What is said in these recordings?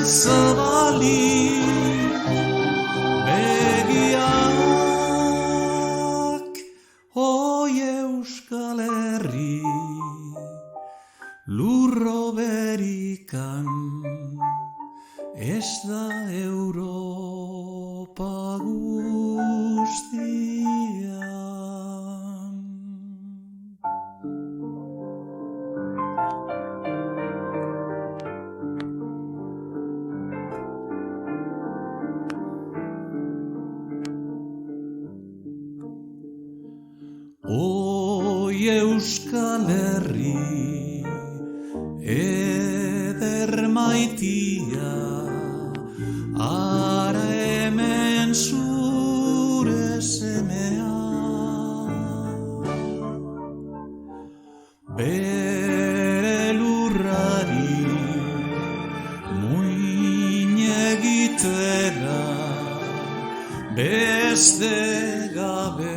zabalik begiak, oi Euskal Herri, lurro berikan, ez da Europa guztian. Oi Euskal Herri, eder maitia, ara hemen zure semea. Bere lurrari muin egitera, beste gabe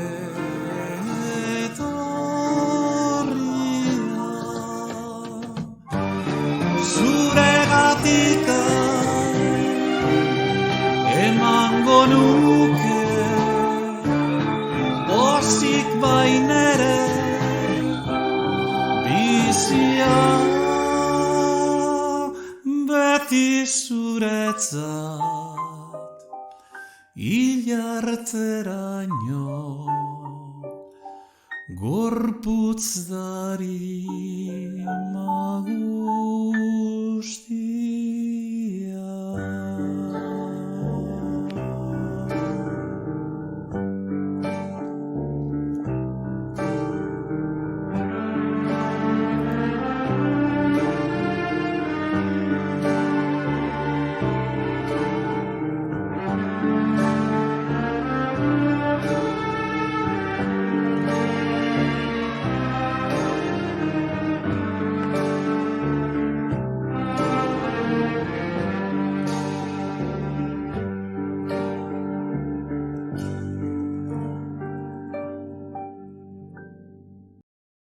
zuregatika emango nuke pozik bainere bizia beti zuretzat ilarteraino gorputz dari magusti.